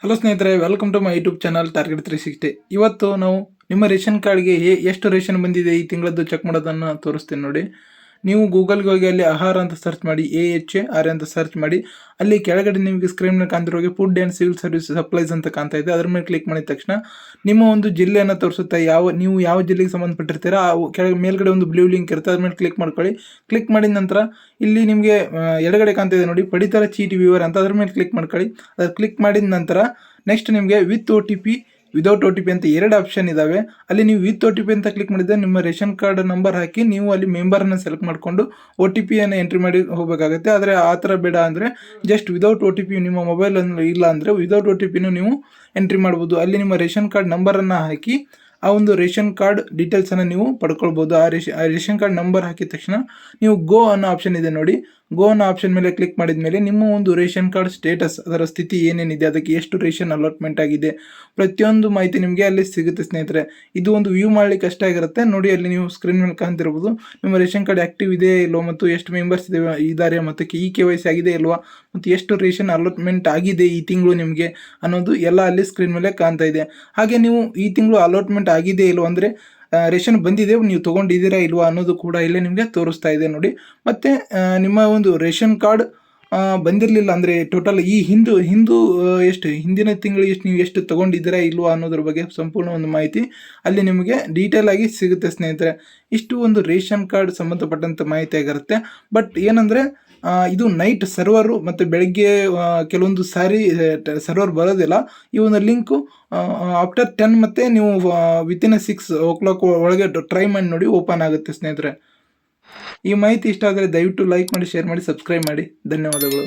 Hello ಸ್ನೇಹಿತರೆ, welcome to my YouTube channel target 360. ಇವತ್ತು ನಾವು ನಿಮ್ಮ ರೇಷನ್ ಕಾರ್ಡ್ಗೆ ಎಷ್ಟು ರೇಷನ್ ಬಂದಿದೆ ಈ ತಿಂಗಳದ್ದು ಚೆಕ್ ಮಾಡೋದನ್ನು ತೋರಿಸ್ತೀನಿ ನೋಡಿ. ನೀವು ಗೂಗಲ್ಗೆ ಹೋಗಿ ಅಲ್ಲಿ ಆಹಾರ ಅಂತ ಸರ್ಚ್ ಮಾಡಿ, AHAR ಅಂತ ಸರ್ಚ್ ಮಾಡಿ. ಅಲ್ಲಿ ಕೆಳಗಡೆ ನಿಮಗೆ ಸ್ಕ್ರೀನ್ ಮೇಲೆ ಕಾಣ್ತಿರೋಗೆ food and civil service supplies ಅಂತ ಕಾಣ್ತಾ ಇದೆ. ಅದ್ರ ಮೇಲೆ ಕ್ಲಿಕ್ ಮಾಡಿದ ತಕ್ಷಣ ನಿಮ್ಮ ಒಂದು ಜಿಲ್ಲೆಯನ್ನು ತೋರಿಸುತ್ತೆ. ನೀವು ಯಾವ ಜಿಲ್ಲೆಗೆ ಸಂಬಂಧಪಟ್ಟಿರ್ತೀರಾ ಆ ಮೇಲ್ಗಡೆ ಒಂದು ಬ್ಲೂ ಲಿಂಕ್ ಇರುತ್ತೆ, ಅದ್ರ ಮೇಲೆ ಕ್ಲಿಕ್ ಮಾಡ್ಕೊಳ್ಳಿ. ಕ್ಲಿಕ್ ಮಾಡಿದ ನಂತರ ಇಲ್ಲಿ ನಿಮಗೆ ಎಡಗಡೆ ಕಾಣ್ತಿದೆ ನೋಡಿ, ಪಡಿತರ ಚೀಟಿ ವಿವರ ಅಂತ, ಅದ್ರ ಮೇಲೆ ಕ್ಲಿಕ್ ಮಾಡ್ಕೊಳ್ಳಿ. ಅದ್ರ ಕ್ಲಿಕ್ ಮಾಡಿದ ನಂತರ ನೆಕ್ಸ್ಟ್ ನಿಮಗೆ ವಿತ್ OTP ವಿದೌಟ್ OTP ಅಂತ ಎರಡು ಆಪ್ಷನ್ ಇದಾವೆ. ಅಲ್ಲಿ ನೀವು ವಿತ್ OTP ಅಂತ ಕ್ಲಿಕ್ ಮಾಡಿದ್ರೆ ನಿಮ್ಮ ರೇಷನ್ ಕಾರ್ಡ್ ನಂಬರ್ ಹಾಕಿ ನೀವು ಅಲ್ಲಿ ಮೆಂಬರನ್ನು ಸೆಲೆಕ್ಟ್ ಮಾಡಿಕೊಂಡು OTP ಎಂಟ್ರಿ ಮಾಡಿ ಹೋಗಬೇಕಾಗುತ್ತೆ. ಆದರೆ ಆ ಥರ ಬೇಡ ಅಂದರೆ ಜಸ್ಟ್ ವಿದೌಟ್ OTP ನಿಮ್ಮ ಮೊಬೈಲ್ ಇಲ್ಲ ಅಂದರೆ ವಿದೌಟ್ OTPನೂ ನೀವು ಎಂಟ್ರಿ ಮಾಡ್ಬೋದು. ಅಲ್ಲಿ ನಿಮ್ಮ ರೇಷನ್ ಕಾರ್ಡ್ ನಂಬರನ್ನು ಹಾಕಿ ಆ ಒಂದು ರೇಷನ್ ಕಾರ್ಡ್ ಡೀಟೇಲ್ಸನ್ನು ನೀವು ಪಡ್ಕೊಳ್ಬೋದು. ಆ ರೇಷನ್ ಕಾರ್ಡ್ ನಂಬರ್ ಹಾಕಿದ ತಕ್ಷಣ ನೀವು ಗೋ ಅನ್ನೋ ಆಪ್ಷನ್ ಇದೆ ನೋಡಿ, ಗೋ ಅನ್ನೋ ಆಪ್ಷನ್ ಮೇಲೆ ಕ್ಲಿಕ್ ಮಾಡಿದ ಮೇಲೆ ನಿಮ್ಮ ಒಂದು ರೇಷನ್ ಕಾರ್ಡ್ ಸ್ಟೇಟಸ್, ಅದರ ಸ್ಥಿತಿ ಏನೇನಿದೆ, ಅದಕ್ಕೆ ಎಷ್ಟು ರೇಷನ್ ಅಲಾಟ್ಮೆಂಟ್ ಆಗಿದೆ, ಪ್ರತಿಯೊಂದು ಮಾಹಿತಿ ನಿಮಗೆ ಅಲ್ಲಿ ಸಿಗುತ್ತೆ ಸ್ನೇಹಿತರೆ. ಇದು ಒಂದು ವ್ಯೂ ಮಾಡಲಿಕ್ಕೆ ಕಷ್ಟ ಆಗಿರುತ್ತೆ ನೋಡಿ. ಅಲ್ಲಿ ನೀವು ಸ್ಕ್ರೀನ್ ಮೇಲೆ ಕಾಣ್ತಿರ್ಬೋದು ನಿಮ್ಮ ರೇಷನ್ ಕಾರ್ಡ್ ಆ್ಯಕ್ಟಿವ್ ಇದೆ ಇಲ್ವೋ, ಮತ್ತು ಎಷ್ಟು ಮೆಂಬರ್ಸ್ ಇದ್ದಾರೆ, ಮತ್ತು KYC ಆಗಿದೆ ಇಲ್ವಾ, ಮತ್ತು ಎಷ್ಟು ರೇಷನ್ ಅಲಾಟ್ಮೆಂಟ್ ಆಗಿದೆ ಈ ತಿಂಗಳು ನಿಮಗೆ ಅನ್ನೋದು ಎಲ್ಲ ಅಲ್ಲಿ ಸ್ಕ್ರೀನ್ ಮೇಲೆ ಕಾಣ್ತಾ ಇದೆ. ಹಾಗೆ ನೀವು ಈ ತಿಂಗಳು ಅಲಾಟ್ಮೆಂಟ್ ಆಗಿದೆ ಇಲ್ವೋ ಅಂದರೆ ರೇಷನ್ ಬಂದಿದೆ, ನೀವು ತೊಗೊಂಡಿದ್ದೀರಾ ಇಲ್ವಾ ಅನ್ನೋದು ಕೂಡ ಇಲ್ಲೇ ನಿಮಗೆ ತೋರಿಸ್ತಾ ಇದೆ ನೋಡಿ. ಮತ್ತು ನಿಮ್ಮ ಒಂದು ರೇಷನ್ ಕಾರ್ಡ್ ಬಂದಿರಲಿಲ್ಲ ಅಂದರೆ ಟೋಟಲ್ ಈ ಹಿಂದಿನ ತಿಂಗಳಿಗೆ ನೀವು ಎಷ್ಟು ತೊಗೊಂಡಿದ್ದೀರಾ ಇಲ್ವಾ ಅನ್ನೋದ್ರ ಬಗ್ಗೆ ಸಂಪೂರ್ಣ ಒಂದು ಮಾಹಿತಿ ಅಲ್ಲಿ ನಿಮಗೆ ಡೀಟೇಲ್ ಆಗಿ ಸಿಗುತ್ತೆ ಸ್ನೇಹಿತರೆ. ಇಷ್ಟು ಒಂದು ರೇಷನ್ ಕಾರ್ಡ್ ಸಂಬಂಧಪಟ್ಟಂಥ ಮಾಹಿತಿ ಆಗಿರುತ್ತೆ. ಬಟ್ ಏನಂದರೆ ಇದು ನೈಟ್ ಸರ್ವರು, ಮತ್ತು ಬೆಳಗ್ಗೆ ಕೆಲವೊಂದು ಸಾರಿ ಸರ್ವರ್ ಬರೋದಿಲ್ಲ. ಈ ಒಂದು ಲಿಂಕು ಆಫ್ಟರ್ 10 ಮತ್ತು ನೀವು ವಿತಿನ್ 6 o'clock ಒಳಗೆ ಟ್ರೈ ಮಾಡಿ ನೋಡಿ, ಓಪನ್ ಆಗುತ್ತೆ ಸ್ನೇಹಿತರೆ. ಈ ಮಾಹಿತಿ ಇಷ್ಟ ಆದರೆ ದಯವಿಟ್ಟು ಲೈಕ್ ಮಾಡಿ, ಶೇರ್ ಮಾಡಿ, ಸಬ್ಸ್ಕ್ರೈಬ್ ಮಾಡಿ. ಧನ್ಯವಾದಗಳು.